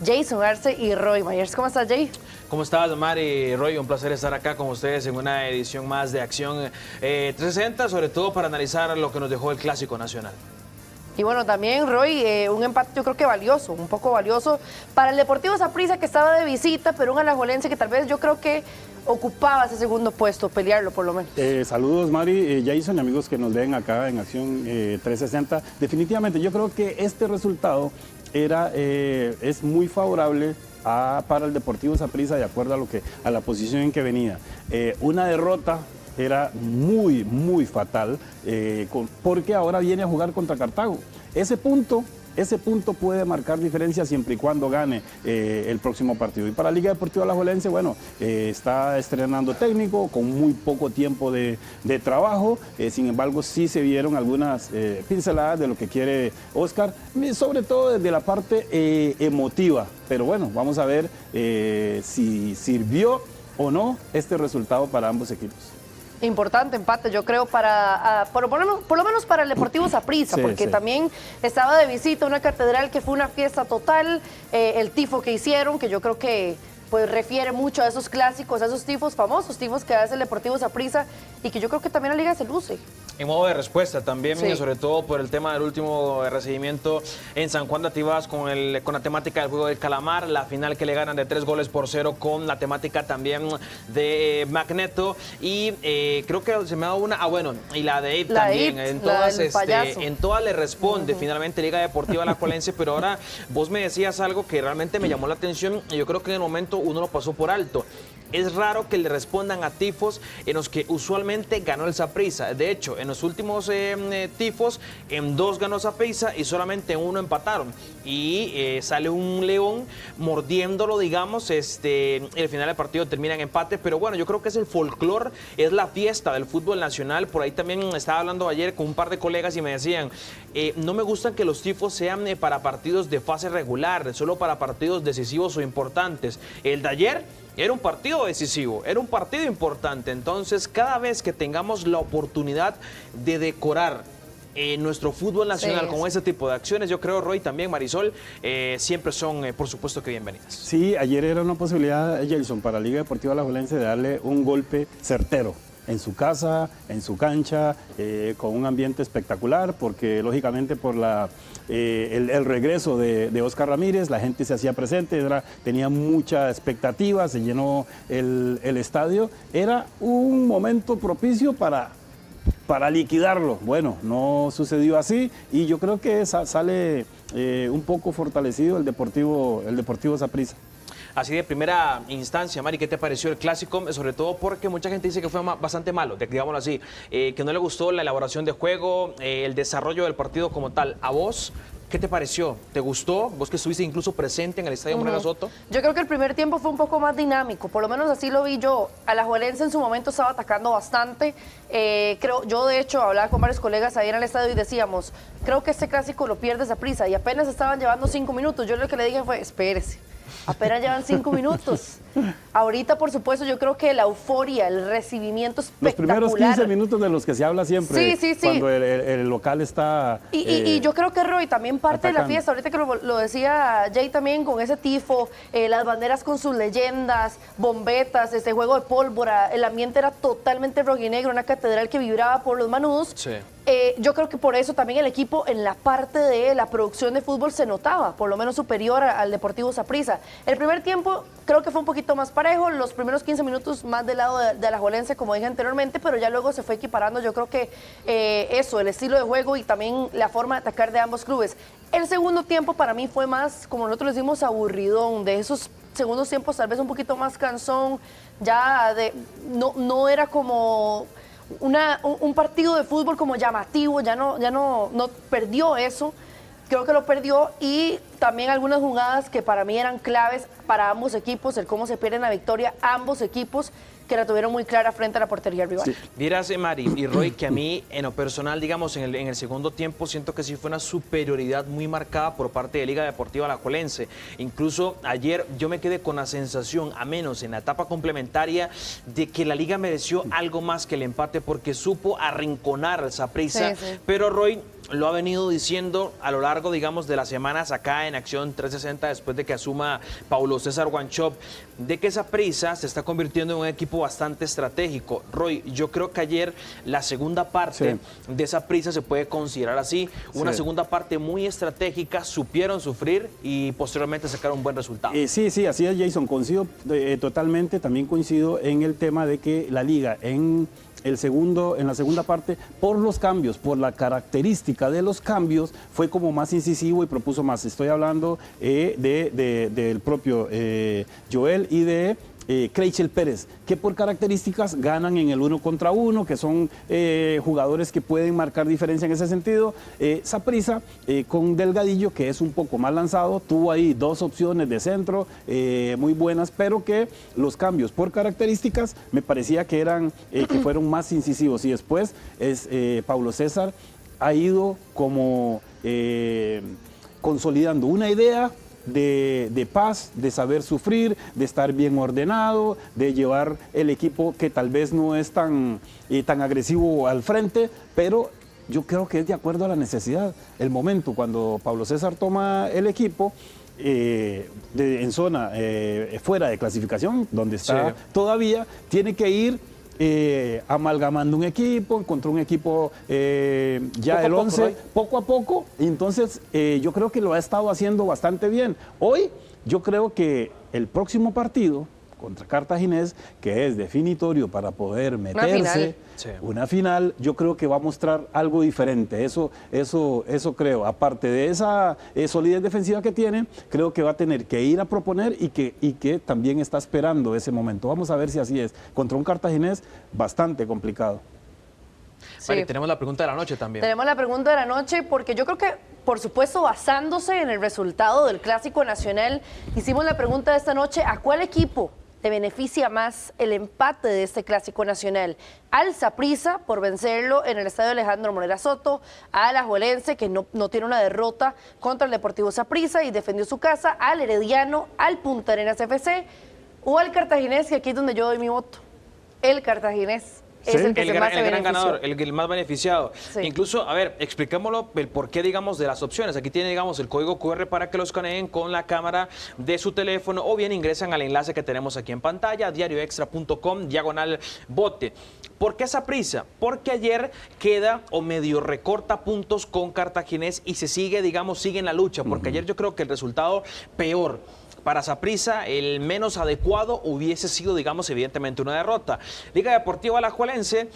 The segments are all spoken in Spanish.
Jason Arce y Roy Myers. ¿Cómo estás, Jay? ¿Cómo estás, Mari y Roy? Un placer estar acá con ustedes en una edición más de Acción 360, sobre todo para analizar lo que nos dejó el Clásico Nacional. Y bueno, también, Roy, un empate yo creo que valioso, un poco valioso para el Deportivo Saprissa, que estaba de visita, pero un alajuelense que tal vez yo creo que ocupaba ese segundo puesto, pelearlo por lo menos. Saludos, Mari, Jason y amigos que nos ven acá en Acción 360. Definitivamente, yo creo que este resultado es muy favorable para el Deportivo Saprissa de acuerdo a la posición en que venía. Una derrota era muy fatal porque ahora viene a jugar contra Cartago. Ese punto puede marcar diferencia siempre y cuando gane el próximo partido. Y para Liga Deportiva Alajuelense, bueno, está estrenando técnico con muy poco tiempo de trabajo. Sin embargo, sí se vieron algunas pinceladas de lo que quiere Oscar, sobre todo desde la parte emotiva. Pero bueno, vamos a ver si sirvió o no este resultado para ambos equipos. Importante empate, yo creo, por lo menos para el Deportivo Saprissa, sí, porque sí, también estaba de visita una catedral que fue una fiesta total, el tifo que hicieron, que yo creo que pues refiere mucho a esos clásicos, a esos tifos famosos, tifos que hace el Deportivo Saprissa y que yo creo que también la Liga se luce. En modo de respuesta también, sí, sobre todo por el tema del último recibimiento en San Juan de Atibás con la temática del juego del calamar, la final que le ganan de 3-0 con la temática también de Magneto y creo que se me ha dado una, bueno, y la de Abe también, en todas le responde finalmente Liga Deportiva Alajuelense, pero ahora vos me decías algo que realmente me llamó la atención y yo creo que en el momento uno lo pasó por alto. Es raro que le respondan a tifos en los que usualmente ganó el Saprissa. De hecho, en los últimos tifos, en 2 ganó Saprissa y solamente en 1 empataron. Y sale un león mordiéndolo, digamos. El final del partido termina en empate. Pero bueno, yo creo que es el folclore, es la fiesta del fútbol nacional. Por ahí también estaba hablando ayer con un par de colegas y me decían, no me gustan que los tifos sean para partidos de fase regular, solo para partidos decisivos o importantes. El de ayer era un partido decisivo, era un partido importante. Entonces, cada vez que tengamos la oportunidad de decorar nuestro fútbol nacional con ese tipo de acciones, yo creo, Roy, también Marisol, siempre son, por supuesto, que bienvenidas. Sí, ayer era una posibilidad, Jason, para Liga Deportiva Alajuelense de darle un golpe certero en su casa, en su cancha, con un ambiente espectacular, porque lógicamente por el regreso de Oscar Ramírez, la gente se hacía presente, tenía mucha expectativa, se llenó el estadio, era un momento propicio para liquidarlo. Bueno, no sucedió así y yo creo que sale un poco fortalecido el Deportivo Saprissa. Así de primera instancia, Mari, ¿qué te pareció el Clásico? Sobre todo porque mucha gente dice que fue bastante malo, digámoslo así, que no le gustó la elaboración de juego, el desarrollo del partido como tal. ¿A vos qué te pareció? ¿Te gustó? Vos que estuviste incluso presente en el Estadio Moreno Soto. Yo creo que el primer tiempo fue un poco más dinámico, por lo menos así lo vi yo. Alajuelense en su momento estaba atacando bastante. Yo de hecho hablaba con varios colegas ahí en el estadio y decíamos, creo que este Clásico lo pierde Saprissa y apenas estaban llevando 5 minutos. Yo lo que le dije fue, espérese. Apenas llevan 5 minutos. Ahorita, por supuesto, yo creo que la euforia, el recibimiento espectacular. Los primeros 15 minutos de los que se habla siempre, sí. cuando el local está y yo creo que, Roy, también parte atacando. de la fiesta, ahorita que lo decía Jay también, con ese tifo, las banderas con sus leyendas, bombetas, ese juego de pólvora, el ambiente era totalmente rojinegro, una catedral que vibraba por los manudos. Sí. Yo creo que por eso también el equipo en la parte de la producción de fútbol se notaba, por lo menos superior al Deportivo Saprissa. El primer tiempo creo que fue un poquito más parejo, los primeros 15 minutos más del lado de Alajuelense, como dije anteriormente, pero ya luego se fue equiparando. Yo creo que el estilo de juego y también la forma de atacar de ambos clubes. El segundo tiempo para mí fue más, como nosotros decimos, aburridón, de esos segundos tiempos tal vez un poquito más cansón, ya no era como un partido de fútbol como llamativo, ya no perdió eso, creo que lo perdió, y también algunas jugadas que para mí eran claves para ambos equipos, el cómo se pierde la victoria, ambos equipos que la tuvieron muy clara frente a la portería rival. Sí. Vieras, Mari y Roy, que a mí, en lo personal, digamos, en el segundo tiempo, siento que sí fue una superioridad muy marcada por parte de Liga Deportiva Alajuelense. Incluso ayer yo me quedé con la sensación, a menos en la etapa complementaria, de que la Liga mereció algo más que el empate porque supo arrinconar al Saprissa. Sí. Pero, Roy, lo ha venido diciendo a lo largo, digamos, de las semanas acá en Acción 360, después de que asuma Paulo César Wanchope, de que Saprissa se está convirtiendo en un equipo bastante estratégico. Roy, yo creo que ayer la segunda parte de Saprissa se puede considerar así, una segunda parte muy estratégica, supieron sufrir y posteriormente sacar un buen resultado. Sí, así es, Jason, coincido totalmente, también coincido en el tema de que la liga en la segunda parte, por los cambios, por la característica de los cambios, fue como más incisivo y propuso más. Estoy hablando del propio Joel y de Kreichel Pérez, que por características ganan en el 1 contra 1, que son jugadores que pueden marcar diferencia en ese sentido. Saprissa con Delgadillo, que es un poco más lanzado, tuvo ahí 2 opciones de centro muy buenas, pero que los cambios por características me parecía que que fueron más incisivos. Y después Paulo César ha ido como consolidando una idea de paz, de saber sufrir, de estar bien ordenado, de llevar el equipo que tal vez no es tan agresivo al frente, pero yo creo que es de acuerdo a la necesidad. El momento cuando Paulo César toma el equipo en zona fuera de clasificación, donde está todavía, tiene que ir amalgamando un equipo, encontró un equipo ya el 11, poco a poco, y entonces yo creo que lo ha estado haciendo bastante bien. Hoy yo creo que el próximo partido contra Cartaginés, que es definitorio para poder meterse una final, yo creo que va a mostrar algo diferente. Eso creo. Aparte de esa solidez defensiva que tiene, creo que va a tener que ir a proponer y que también está esperando ese momento. Vamos a ver si así es. Contra un Cartaginés bastante complicado. Vale, tenemos la pregunta de la noche también. Tenemos la pregunta de la noche porque yo creo que, por supuesto, basándose en el resultado del Clásico Nacional, hicimos la pregunta de esta noche: ¿a cuál equipo te beneficia más el empate de este Clásico Nacional? Al Saprissa, por vencerlo en el estadio Alejandro Morera Soto; al Alajuelense, que no tiene una derrota contra el Deportivo Saprissa y defendió su casa; al Herediano; al Punta Arenas FC; o al Cartaginés, que aquí es donde yo doy mi voto. El Cartaginés es el que más se gran ganador, el más beneficiado. Sí. Incluso, a ver, expliquémoslo, el porqué, digamos, de las opciones. Aquí tiene, digamos, el código QR para que lo escaneen con la cámara de su teléfono, o bien ingresan al enlace que tenemos aquí en pantalla, diarioextra.com/bote. ¿Por qué Saprissa? Porque ayer queda o medio recorta puntos con Cartaginés y se sigue, digamos, sigue en la lucha, porque ayer yo creo que el resultado peor para Saprissa, el menos adecuado, hubiese sido, digamos, evidentemente una derrota. Liga Deportiva Alajuelense,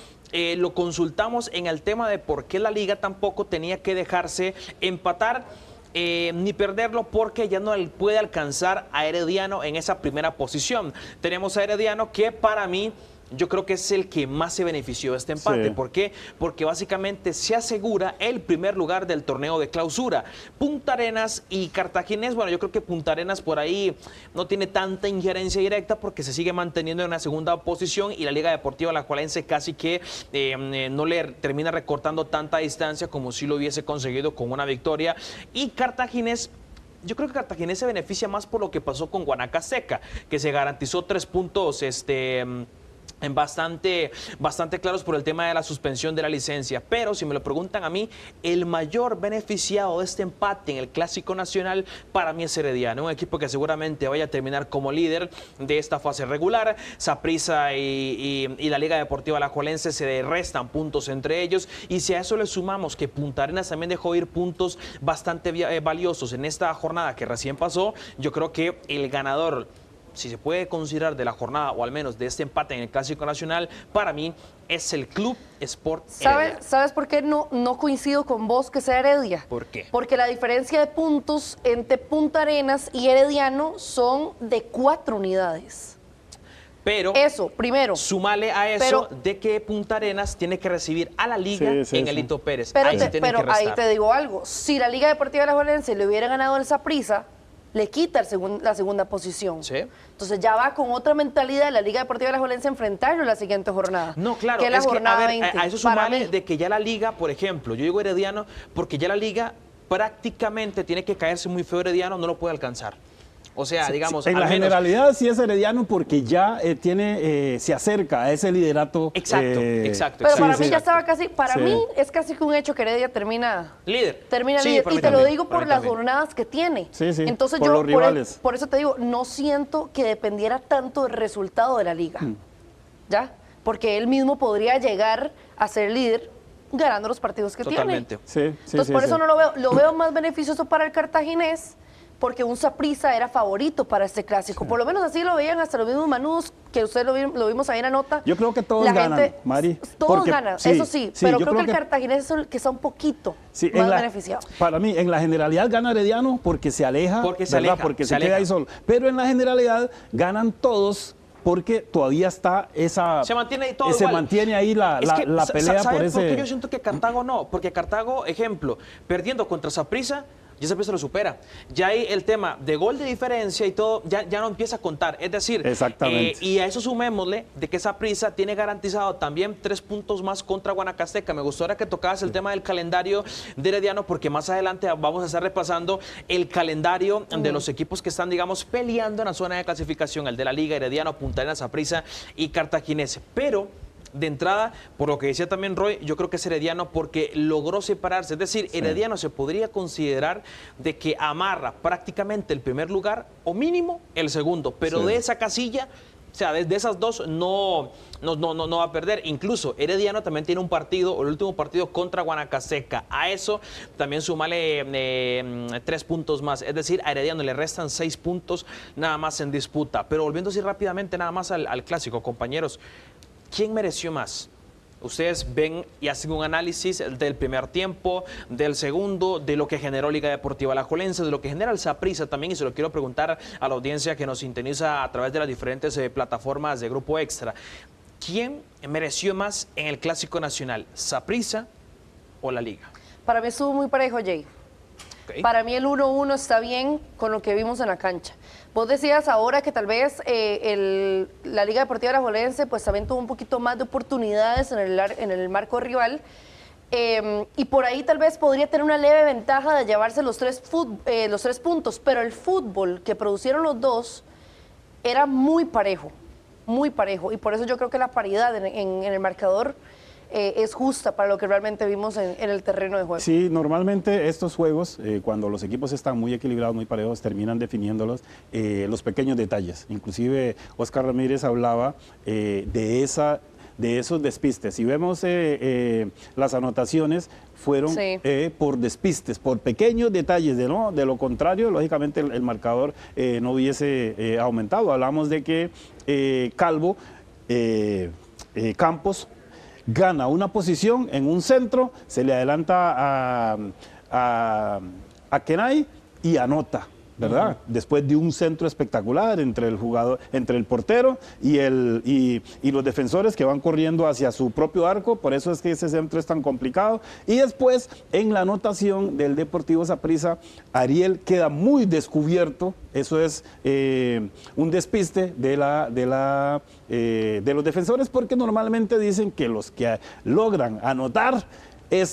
lo consultamos en el tema de por qué la liga tampoco tenía que dejarse empatar ni perderlo, porque ya no puede alcanzar a Herediano en esa primera posición. Tenemos a Herediano, que para mí, yo creo que es el que más se benefició de este empate. ¿Por qué? Porque básicamente se asegura el primer lugar del torneo de clausura. Punta Arenas y Cartaginés, bueno, yo creo que Punta Arenas por ahí no tiene tanta injerencia directa porque se sigue manteniendo en una segunda posición, y la Liga Deportiva Alajuelense casi que no le termina recortando tanta distancia como si lo hubiese conseguido con una victoria. Y Cartaginés, yo creo que Cartaginés se beneficia más por lo que pasó con Guanacasteca, que se garantizó 3 puntos bastante claros por el tema de la suspensión de la licencia. Pero si me lo preguntan a mí, el mayor beneficiado de este empate en el Clásico Nacional para mí es Herediano, un equipo que seguramente vaya a terminar como líder de esta fase regular. Saprissa y la Liga Deportiva Alajuelense se restan puntos entre ellos, y si a eso le sumamos que Punta Arenas también dejó ir puntos bastante valiosos en esta jornada que recién pasó, yo creo que el ganador, si se puede considerar, de la jornada, o al menos de este empate en el Clásico Nacional, para mí es el Club Sport Heredia. ¿Sabes por qué no coincido con vos que sea Heredia? ¿Por qué? Porque la diferencia de puntos entre Punta Arenas y Herediano son de 4 unidades. Pero eso, primero. Súmale a eso de que Punta Arenas tiene que recibir a la Liga en el Hito Pérez. Pero ahí te digo algo. Si la Liga Deportiva Alajuelense le hubiera ganado el Saprissa, le quita la segunda posición. Sí. Entonces ya va con otra mentalidad de la Liga Deportiva Alajuelense a enfrentarlo en la siguiente jornada. No, claro, que es la jornada 20. A eso sumale de que ya la Liga, por ejemplo, yo digo Herediano porque ya la Liga prácticamente tiene que caerse muy feo Herediano, no lo puede alcanzar. O sea, digamos, en al la menos- generalidad sí es Herediano porque ya se acerca a ese liderato. Exacto, exacto. Pero para sí, mí sí. ya estaba casi, para Sí. mí es casi que un hecho que Heredia termina Líder. líder. para Y mí te lo también, digo para por mí las también. jornadas que tiene. Sí, sí, Entonces por yo los rivales. por eso te digo, no siento que dependiera tanto del resultado de la liga. ¿Ya? Porque él mismo podría llegar a ser líder ganando los partidos que Totalmente. tiene. Sí, sí, Entonces sí, por sí. eso no lo veo. Lo veo más beneficioso para el cartaginés porque un Saprissa era favorito para este clásico. Por lo menos así lo veían hasta los mismos manudos que usted lo vimos ahí en la nota. Yo creo que todos La ganan, gente- Mari. Todos porque- ganan, sí, eso sí, sí, pero yo creo que el cartaginés es el que está un poquito Sí, más beneficiado. Para mí, en la generalidad gana Herediano porque se aleja, Porque se ¿verdad? aleja, porque se se queda aleja. ahí solo. Pero en la generalidad ganan todos porque todavía está esa... Se mantiene ahí todo se igual. mantiene ahí la Es que, pelea ¿sabe por por qué ese... yo siento que Cartago no? Porque Cartago, ejemplo, perdiendo contra Saprissa, ya Saprissa lo supera. Ya ahí el tema de gol de diferencia y todo, ya no empieza a contar. Es decir, Exactamente. y a eso sumémosle de que Saprissa tiene garantizado también 3 puntos más contra Guanacasteca. Me gustó ahora que tocabas el tema del calendario de Herediano, porque más adelante vamos a estar repasando el calendario de los equipos que están, digamos, peleando en la zona de clasificación, el de la Liga, Herediano, Punta Arenas, Saprissa y Cartaginés. Pero de entrada, por lo que decía también Roy, yo creo que es Herediano porque logró separarse. Es decir, Herediano se podría considerar de que amarra prácticamente el primer lugar o mínimo el segundo, pero Sí. de esa casilla, o sea, de esas dos no va a perder. Incluso Herediano también tiene un partido, el último partido contra Guanacasteca. A eso también súmale 3 puntos más. Es decir, a Herediano le restan 6 puntos nada más en disputa. Pero volviendo así rápidamente nada más al clásico, compañeros. ¿Quién mereció más? Ustedes ven y hacen un análisis del primer tiempo, del segundo, de lo que generó Liga Deportiva Alajuelense, de lo que genera el Saprissa también, y se lo quiero preguntar a la audiencia que nos sintoniza a través de las diferentes plataformas de Grupo Extra. ¿Quién mereció más en el Clásico Nacional, Saprissa o la Liga? Para mí estuvo muy parejo, Jay. Ok. Para mí el 1-1 está bien con lo que vimos en la cancha. Vos decías ahora que tal vez la Liga Deportiva Alajuelense pues también tuvo un poquito más de oportunidades en el marco rival y por ahí tal vez podría tener una leve ventaja de llevarse los tres puntos, pero el fútbol que producieron los dos era muy parejo y por eso yo creo que la paridad en el marcador es justa para lo que realmente vimos en el terreno de juego. Sí, normalmente estos juegos, cuando los equipos están muy equilibrados, muy parejos, terminan definiéndolos los pequeños detalles. Inclusive Oscar Ramírez hablaba de esos despistes. Si vemos las anotaciones, fueron Sí. por despistes, por pequeños detalles. De lo contrario, lógicamente el marcador no hubiese aumentado. Hablamos de que Calvo, Campos, gana una posición en un centro, se le adelanta a Kenay y anota, ¿verdad? Después de un centro espectacular entre el jugador, entre el portero y los defensores que van corriendo hacia su propio arco, por eso es que ese centro es tan complicado. Y después, en la anotación del Deportivo Saprissa, Ariel queda muy descubierto. Eso es un despiste de los defensores, porque normalmente dicen que los que logran anotar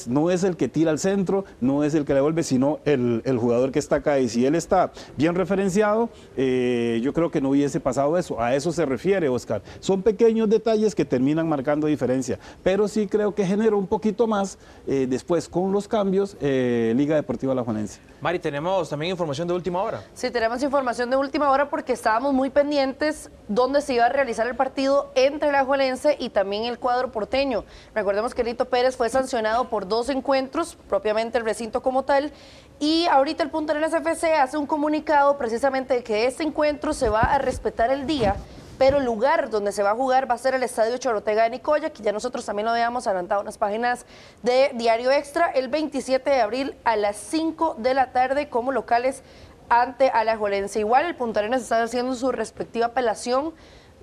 no es el que tira al centro, no es el que devuelve, sino el jugador que está acá. Y si él está bien referenciado, yo creo que no hubiese pasado eso. A eso se refiere, Oscar. Son pequeños detalles que terminan marcando diferencia, pero sí creo que generó un poquito más después con los cambios Liga Deportiva Alajuelense. Mari, tenemos también información de última hora. Sí, tenemos información de última hora porque estábamos muy pendientes dónde se iba a realizar el partido entre el Alajuelense y también el cuadro porteño. Recordemos que Lito Pérez fue sancionado por 2 encuentros, propiamente el recinto como tal, y ahorita el Punta Arenas FC hace un comunicado precisamente de que este encuentro se va a respetar el día, pero el lugar donde se va a jugar va a ser el Estadio Chorotega de Nicoya, que ya nosotros también lo habíamos adelantado en las páginas de Diario Extra, el 27 de abril a las 5 de la tarde como locales ante Alajuelense. Igual el Punta Arenas está haciendo su respectiva apelación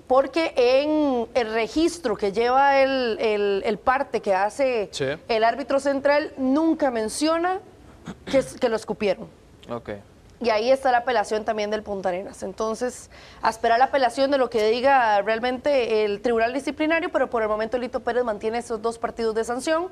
porque en el registro que lleva el parte que hace Sí. el árbitro central nunca menciona que lo escupieron. Ok. Y ahí está la apelación también del Punta Arenas. Entonces, a esperar la apelación de lo que diga realmente el tribunal disciplinario, pero por el momento Lito Pérez mantiene esos 2 partidos de sanción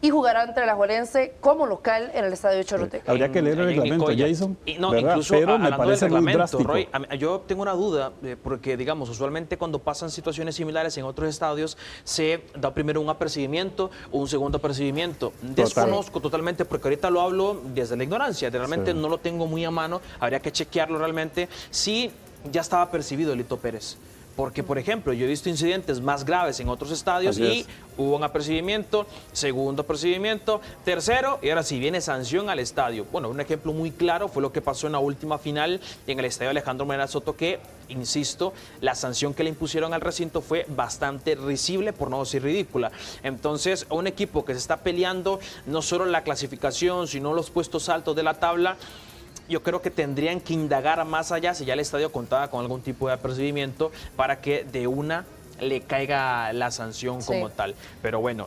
y jugará ante el Alajuelense como local en el Estadio Choluteca. Habría que leer el reglamento, Jason, no, ¿verdad? incluso pero me parece muy drástico. Roy, yo tengo una duda, porque digamos, usualmente cuando pasan situaciones similares en otros estadios, se da primero un apercibimiento o un segundo apercibimiento. Desconozco totalmente, porque ahorita lo hablo desde la ignorancia, realmente no lo tengo muy a mano, habría que chequearlo realmente, si ya estaba percibido Lito Pérez. Porque, por ejemplo, yo he visto incidentes más graves en otros estadios y hubo un apercibimiento, segundo apercibimiento, tercero, y ahora sí viene sanción al estadio. Bueno, un ejemplo muy claro fue lo que pasó en la última final en el estadio Alejandro Moreno Soto, que, insisto, la sanción que le impusieron al recinto fue bastante risible, por no decir ridícula. Entonces, un equipo que se está peleando no solo la clasificación, sino los puestos altos de la tabla, yo creo que tendrían que indagar más allá si ya el estadio contaba con algún tipo de apercibimiento para que de una le caiga la sanción como tal. Pero bueno,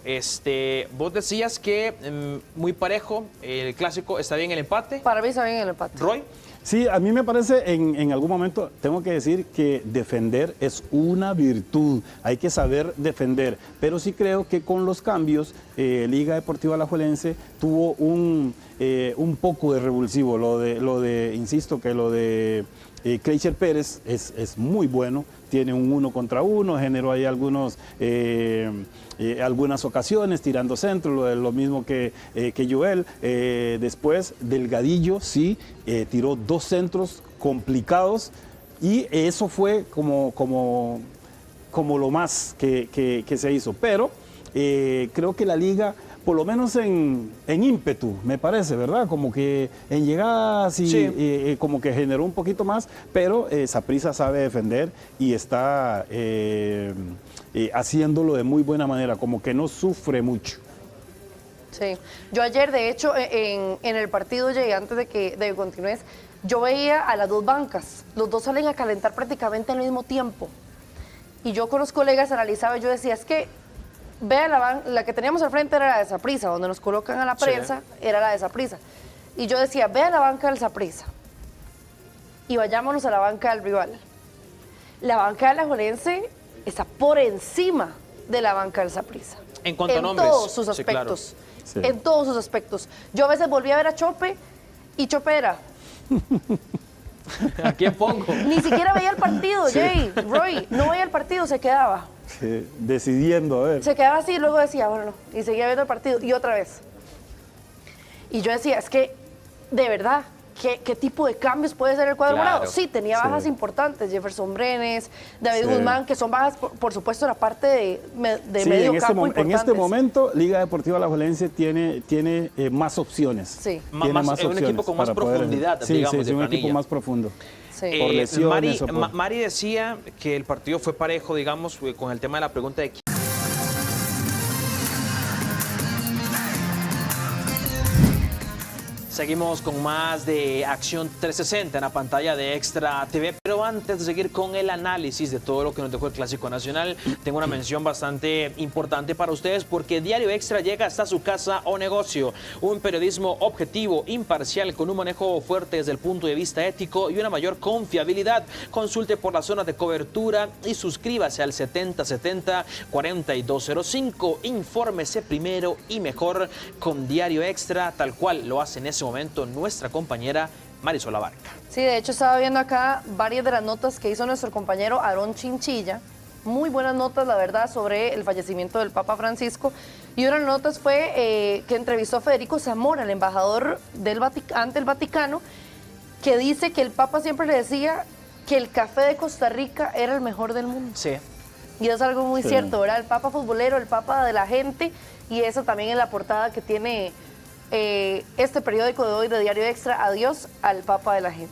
vos decías que muy parejo el clásico. ¿Está bien el empate? Para mí está bien el empate. ¿Roy? Sí, a mí me parece, en algún momento, tengo que decir que defender es una virtud, hay que saber defender, pero sí creo que con los cambios, Liga Deportiva Alajuelense tuvo un poco de revulsivo, insisto, que lo de Kleiser Pérez es muy bueno, tiene un 1 contra 1, generó ahí algunas ocasiones tirando centro, lo mismo que Joel. Después Delgadillo sí tiró 2 centros complicados y eso fue como lo más que se hizo. Pero creo que la liga, por lo menos en ímpetu, me parece, ¿verdad? Como que en llegadas y como que generó un poquito más, pero Saprissa sabe defender y está haciéndolo de muy buena manera, como que no sufre mucho. Sí, yo ayer, de hecho, en el partido, antes de que continúes, yo veía a las 2 bancas, los 2 salen a calentar prácticamente al mismo tiempo. Y yo con los colegas analizaba, yo decía, es que vea la que teníamos al frente era la de Saprissa, donde nos colocan a la prensa, era la de Saprissa. Y yo decía, vea la banca del Saprissa y vayámonos a la banca del rival. La banca del Alajuelense está por encima de la banca del Saprissa. En cuanto a nombres. En todos sus aspectos. Sí, claro. En todos sus aspectos. Yo a veces volví a ver a Chope y Chope era... ¿A quién pongo? Ni siquiera veía el partido, Roy, no veía el partido, se quedaba. Sí, decidiendo, a ver. Se quedaba así y luego decía, bueno, no, y seguía viendo el partido y otra vez. Y yo decía, es que, de verdad, ¿qué tipo de cambios puede ser el cuadro morado? Sí, tenía bajas importantes, Jefferson Brenes, David Guzmán, que son bajas, por supuesto, la parte de medio campo importantes. En este momento, Liga Deportiva Alajuelense tiene más opciones. Sí. Tiene más opciones. Un equipo con más profundidad, digamos, un equipo más profundo. Sí. Por lesiones. Mari decía que el partido fue parejo, digamos, con el tema de la pregunta de quién. Seguimos con más de Acción 360 en la pantalla de Extra TV, pero antes de seguir con el análisis de todo lo que nos dejó el Clásico Nacional, tengo una mención bastante importante para ustedes porque Diario Extra llega hasta su casa o negocio. Un periodismo objetivo, imparcial, con un manejo fuerte desde el punto de vista ético y una mayor confiabilidad. Consulte por las zonas de cobertura y suscríbase al 7070-4205. Infórmese primero y mejor con Diario Extra, tal cual lo hace en ese momento nuestra compañera Marisol Abarca. Sí, de hecho estaba viendo acá varias de las notas que hizo nuestro compañero Aarón Chinchilla. Muy buenas notas, la verdad, sobre el fallecimiento del Papa Francisco. Y una de las notas fue que entrevistó a Federico Zamora, el embajador ante el Vaticano, que dice que el Papa siempre le decía que el café de Costa Rica era el mejor del mundo. Sí. Y es algo muy cierto, ¿verdad? El Papa futbolero, el Papa de la gente, y eso también en la portada que tiene este periódico de hoy de Diario Extra, adiós al Papa de la gente.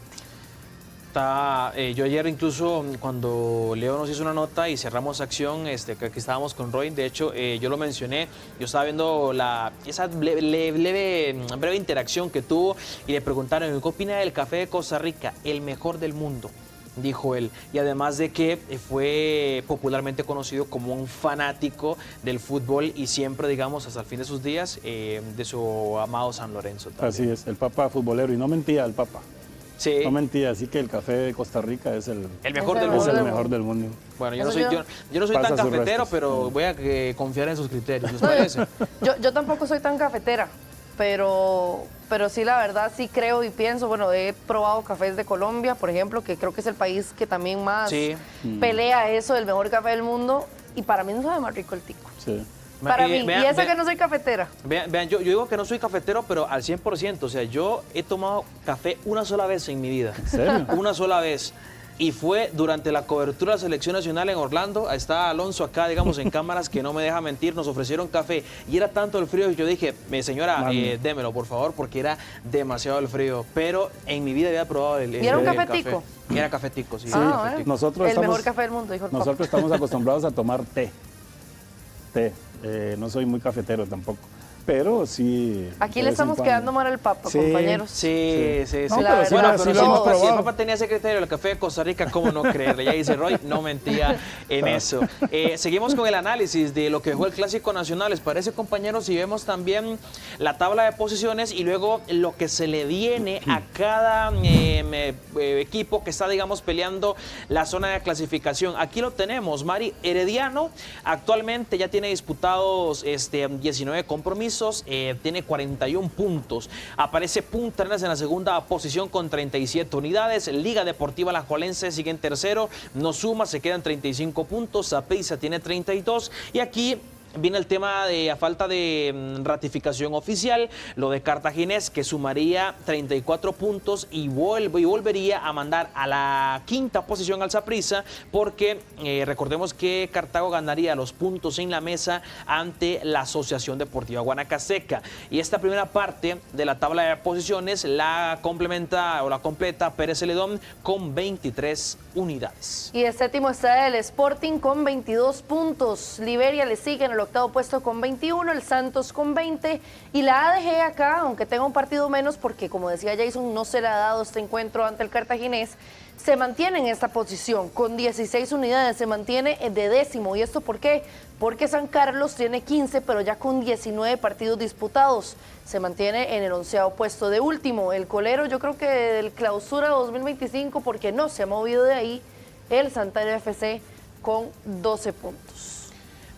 Yo ayer incluso cuando Leo nos hizo una nota y cerramos Acción, que aquí estábamos con Roy, de hecho yo lo mencioné, yo estaba viendo esa breve interacción que tuvo y le preguntaron, ¿qué opina del café de Costa Rica? El mejor del mundo, dijo él, y además de que fue popularmente conocido como un fanático del fútbol y siempre, digamos, hasta el fin de sus días, de su amado San Lorenzo también. Así es, el Papa futbolero, y no mentía el Papa. Sí. No mentira, así que el café de Costa Rica es el mejor del es mundo. el mejor del mundo. Bueno, yo Eso no soy pasa tan sus cafetero, restos. pero voy a confiar en sus criterios, ¿les No, parece? yo tampoco soy tan cafetera, pero sí, la verdad, sí creo y pienso, bueno, he probado cafés de Colombia, por ejemplo, que creo que es el país que también más Sí. pelea eso del mejor café del mundo, y para mí no sabe más rico el tico. Sí. Para mí, Vean, y eso vean, que no soy cafetera. Vean, yo digo que no soy cafetero, pero al 100%. O sea, yo he tomado café una sola vez en mi vida. ¿En serio? Una sola vez. Y fue durante la cobertura de la selección nacional en Orlando. Está Alonso acá, digamos, en cámaras, que no me deja mentir. Nos ofrecieron café y era tanto el frío que yo dije, señora, démelo, por favor, porque era demasiado el frío. Pero en mi vida había probado el ¿Y era un el cafetico? café. Era cafetico, sí. Sí, bueno. nosotros El estamos, mejor café del mundo, dijo el nosotros Papa. estamos acostumbrados a tomar té. No soy muy cafetero tampoco, pero sí. Aquí de le vez en estamos cuando. quedando mal al Papa, Sí. compañeros. Sí. No, La pero sí, verdad, sí pero lo hemos si el probado. Papa tenía ese criterio del café de Costa Rica, ¿cómo no creerle? Ya dice Roy, no mentía en eso. Seguimos con el análisis de lo que fue el Clásico Nacional. ¿Les parece, compañeros? Si vemos también la tabla de posiciones y luego lo que se le viene a cada equipo que está, digamos, peleando la zona de clasificación. Aquí lo tenemos, Mari. Herediano actualmente ya tiene disputados 19 compromisos, tiene 41 puntos. Aparece Punta Arenas en la segunda posición con 37 unidades. Liga Deportiva Alajuelense sigue en tercero, no suma, se quedan 35 puntos. Saprissa tiene 32 y aquí viene el tema de a falta de ratificación oficial, lo de Cartaginés, que sumaría 34 puntos y volvería a mandar a la quinta posición al Saprissa, porque recordemos que Cartago ganaría los puntos en la mesa ante la Asociación Deportiva Guanacasteca. Y esta primera parte de la tabla de posiciones la complementa o la completa Pérez Celedón con 23 unidades. Y el séptimo está el Sporting con 22 puntos. Liberia le sigue en el octavo puesto con 21, el Santos con 20 y la ADG acá, aunque tenga un partido menos porque como decía Jason, no se le ha dado este encuentro ante el Cartaginés, se mantiene en esta posición con 16 unidades, se mantiene de décimo. ¿Y esto por qué? Porque San Carlos tiene 15, pero ya con 19 partidos disputados. Se mantiene en el 11º puesto de último. El colero, yo creo que del clausura 2025, porque no se ha movido de ahí, el Santander FC con 12 puntos.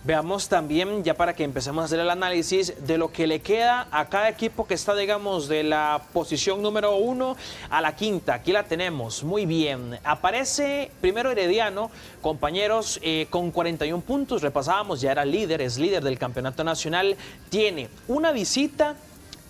Veamos también, ya para que empecemos a hacer el análisis de lo que le queda a cada equipo que está, digamos, de la posición número 1 a la quinta. Aquí la tenemos, muy bien. Aparece primero Herediano, compañeros, con 41 puntos. Repasábamos, ya era líder, es líder del campeonato nacional. Tiene una visita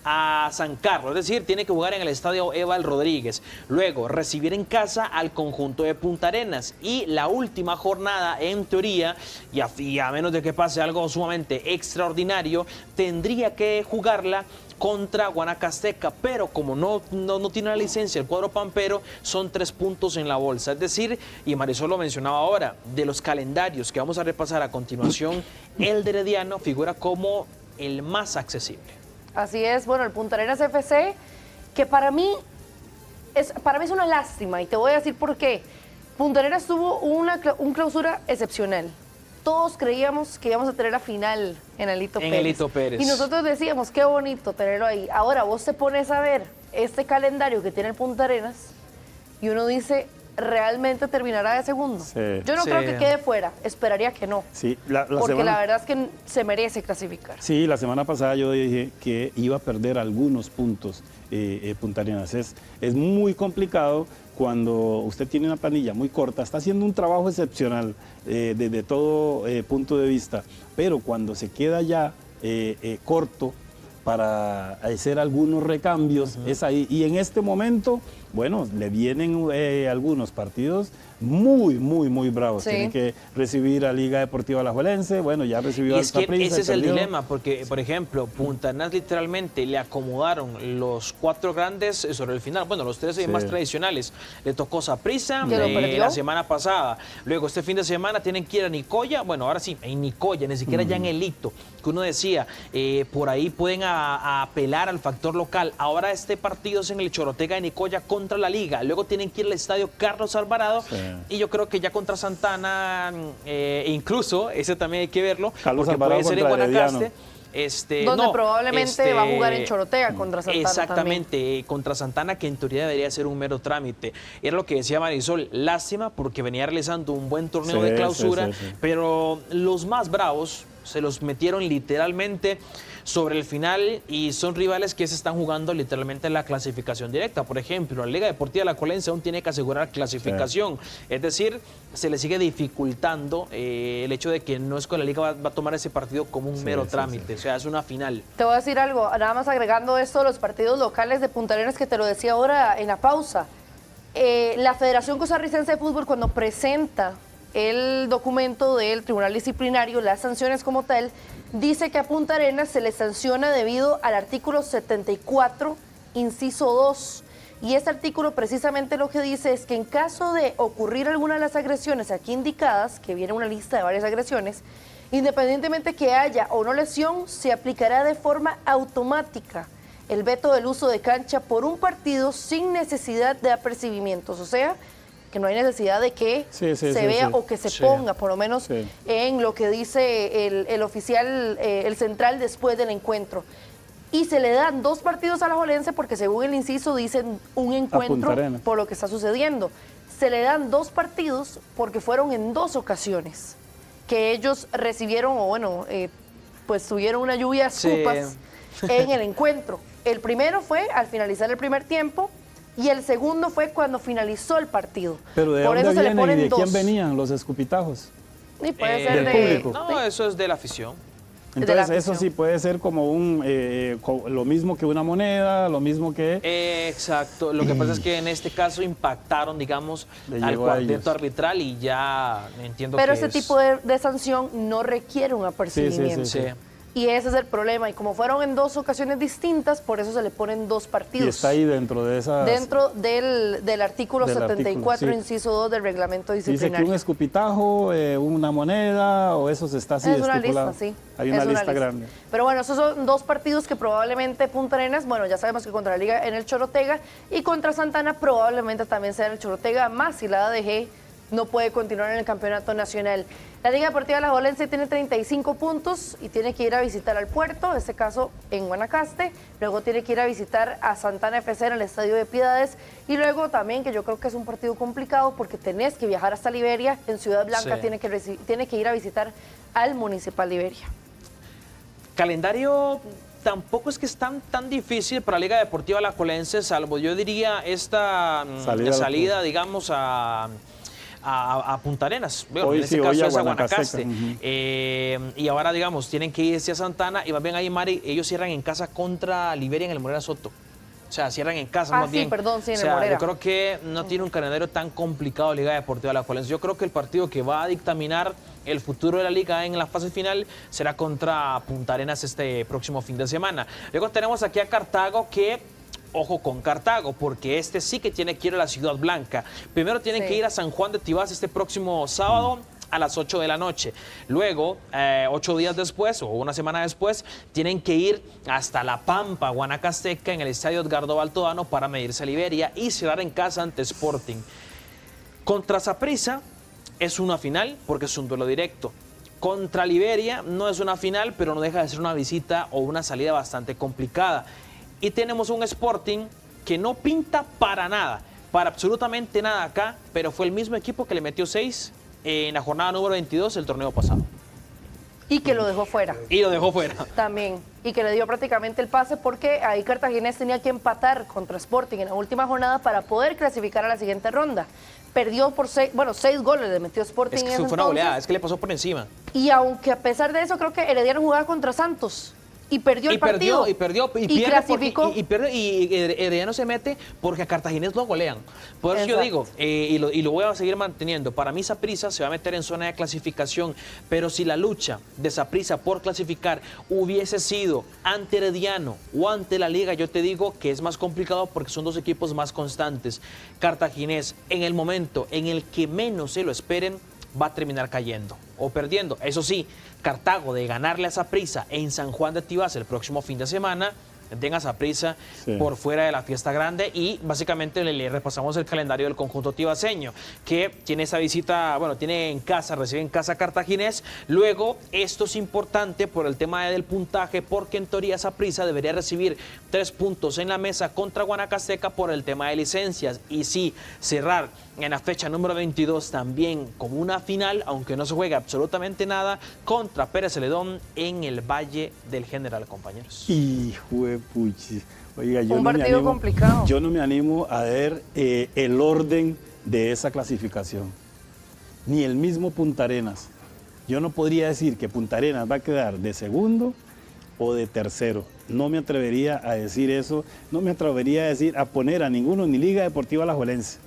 a San Carlos, es decir, tiene que jugar en el estadio Eval Rodríguez, luego recibir en casa al conjunto de Punta Arenas y la última jornada, en teoría, y a menos de que pase algo sumamente extraordinario, tendría que jugarla contra Guanacasteca, pero como no tiene la licencia el cuadro pampero, son 3 puntos en la bolsa. Es decir, y Marisol lo mencionaba ahora, de los calendarios que vamos a repasar a continuación, el de Herediano figura como el más accesible. Así es, bueno, el Punta Arenas FC, que para mí es una lástima, y te voy a decir por qué. Punta Arenas tuvo un clausura excepcional. Todos creíamos que íbamos a tener la final en Elito Pérez. Y nosotros decíamos, qué bonito tenerlo ahí. Ahora vos te pones a ver este calendario que tiene el Punta Arenas y uno dice, ¿realmente terminará de segundo? Sí. Yo no creo que quede fuera, esperaría que no. Sí, porque la verdad es que se merece clasificar. Sí, la semana pasada yo dije que iba a perder algunos puntos Punta Arenas. Es muy complicado cuando usted tiene una planilla muy corta, está haciendo un trabajo excepcional desde todo punto de vista, pero cuando se queda ya corto para hacer algunos recambios, es ahí. Y en este momento, bueno, le vienen algunos partidos muy bravos. Sí. Tienen que recibir a Liga Deportiva Alajuelense, bueno, ya recibió Y al es que Saprissa, ese es el perdió. dilema, porque, por ejemplo, Punta Arenas literalmente le acomodaron los 4 grandes sobre el final, bueno, los 3 más tradicionales. Le tocó Saprissa la semana pasada, luego este fin de semana tienen que ir a Nicoya, bueno, ahora sí, en Nicoya, ni siquiera ya en Elito, que uno decía, por ahí pueden apelar al factor local. Ahora este partido es en el Chorotega de Nicoya contra la Liga, luego tienen que ir al estadio Carlos Alvarado. Sí. Y yo creo que ya contra Santana, incluso, ese también hay que verlo, Carlos porque Alvarado puede ser en Guanacaste. Donde probablemente va a jugar en Chorotega contra Santana. Exactamente, también. Contra Santana, que en teoría debería ser un mero trámite. Era lo que decía Marisol, lástima porque venía realizando un buen torneo de clausura, pero los más bravos se los metieron literalmente sobre el final y son rivales que se están jugando literalmente la clasificación directa. Por ejemplo, la Liga Deportiva Alajuelense aún tiene que asegurar clasificación. Es decir, se le sigue dificultando el hecho de que no es que la Liga va a tomar ese partido como un mero trámite. O sea, es una final. Te voy a decir algo, nada más agregando esto de los partidos locales de Punta Arenas que te lo decía ahora en la pausa. La Federación Costarricense de Fútbol, cuando presenta el documento del Tribunal Disciplinario, las sanciones como tal, dice que a Punta Arenas se le sanciona debido al artículo 74, inciso 2. Y este artículo precisamente lo que dice es que en caso de ocurrir alguna de las agresiones aquí indicadas, que viene una lista de varias agresiones, independientemente que haya o no lesión, se aplicará de forma automática el veto del uso de cancha por un partido sin necesidad de apercibimientos. O sea, que no hay necesidad de que se vea o que se ponga, por lo menos en lo que dice el oficial, el central después del encuentro. Y se le dan 2 partidos a Alajuelense porque según el inciso dicen un encuentro por lo que está sucediendo. Se le dan 2 partidos porque fueron en 2 ocasiones que ellos recibieron, o bueno, pues tuvieron una lluvia de escupas en el encuentro. El primero fue al finalizar el primer tiempo, y el segundo fue cuando finalizó el partido. ¿Pero de Por dónde eso se le vienen ponen y de 2. quién venían los escupitajos? Y puede ser del público. No, eso es de la afición. Entonces eso sí puede ser como lo mismo que una moneda, lo mismo que... Exacto, lo que pasa es que en este caso impactaron, digamos, al cuarteto arbitral y ya entiendo Pero que ese tipo de sanción no requiere un apercibimiento. Sí. Y ese es el problema. Y como fueron en 2 ocasiones distintas, por eso se le ponen 2 partidos. Y está ahí dentro de esas... Dentro del artículo 74, inciso 2 del reglamento disciplinario. Dice que un escupitajo, una moneda, o eso se está así estipulado. Es una lista, sí. Hay una lista grande. Pero bueno, esos son 2 partidos que probablemente Punta Arenas, bueno, ya sabemos que contra la Liga en el Chorotega y contra Santana probablemente también sea en el Chorotega, más si la ADG no puede continuar en el campeonato nacional. La Liga Deportiva Alajuelense tiene 35 puntos y tiene que ir a visitar al Puerto, en este caso en Guanacaste, luego tiene que ir a visitar a Santana FC en el Estadio de Piedades y luego también, que yo creo que es un partido complicado porque tenés que viajar hasta Liberia, en Ciudad Blanca tiene que ir a visitar al Municipal Liberia. Calendario tampoco es que es tan difícil para la Liga Deportiva Alajuelense, salvo yo diría esta salida digamos, a Punta Arenas. Bueno, en este caso es a Guanacaste. Y ahora, digamos, tienen que irse a Santana y más bien ahí, Mari, ellos cierran en casa contra Liberia en el Morera Soto. O sea, cierran en casa más bien. Perdón, sí, en el Morera. Yo creo que no tiene un calendario tan complicado Liga Deportiva Alajuelense. Yo creo que el partido que va a dictaminar el futuro de la Liga en la fase final será contra Punta Arenas este próximo fin de semana. Luego tenemos aquí a Cartago que... Ojo con Cartago, porque este sí que tiene que ir a la Ciudad Blanca. Primero tienen que ir a San Juan de Tibás este próximo sábado a las 8 de la noche. Luego, 8 días después o una semana después, tienen que ir hasta La Pampa, Guanacasteca, en el estadio Edgardo Baltodano para medirse a Liberia y cerrar en casa ante Sporting. Contra Saprissa es una final porque es un duelo directo. Contra Liberia no es una final, pero no deja de ser una visita o una salida bastante complicada. Y tenemos un Sporting que no pinta para nada, para absolutamente nada acá, pero fue el mismo equipo que le metió 6 en la jornada número 22 del torneo pasado. Y que lo dejó fuera. Y lo dejó fuera. También. Y que le dio prácticamente el pase porque ahí Cartaginés tenía que empatar contra Sporting en la última jornada para poder clasificar a la siguiente ronda. Perdió por 6 goles, le metió Sporting. Es que fue una goleada, es que le pasó por encima. Y aunque a pesar de eso, creo que Herediano jugaba contra Santos. Y perdió el partido. Y clasificó. Y Herediano se mete porque a Cartaginés lo golean. Por eso yo digo, y lo voy a seguir manteniendo, para mí Saprissa se va a meter en zona de clasificación, pero si la lucha de Saprissa por clasificar hubiese sido ante Herediano o ante la Liga, yo te digo que es más complicado porque son 2 equipos más constantes. Cartaginés, en el momento en el que menos se lo esperen, va a terminar cayendo o perdiendo. Eso sí, Cartago de ganarle a Saprissa en San Juan de Tibás el próximo fin de semana, den a Saprissa Sí. por fuera de la fiesta grande. Y básicamente le repasamos el calendario del conjunto tibaseño, que tiene esa visita, bueno, tiene en casa, recibe en casa Cartaginés. Luego, esto es importante por el tema del puntaje, porque en teoría Saprissa debería recibir 3 puntos en la mesa contra Guanacasteca por el tema de licencias. Y sí, cerrar en la fecha número 22 también como una final, aunque no se juega absolutamente nada, contra Pérez Celedón en el Valle del General, compañeros. Hijo de puchi. Oiga, yo Un no me partido animo, complicado. yo no me animo a ver el orden de esa clasificación. Ni el mismo Punta Arenas. Yo no podría decir que Punta Arenas va a quedar de segundo o de tercero. No me atrevería a decir eso. No me atrevería a poner a ninguno, ni Liga Deportiva Alajuelense.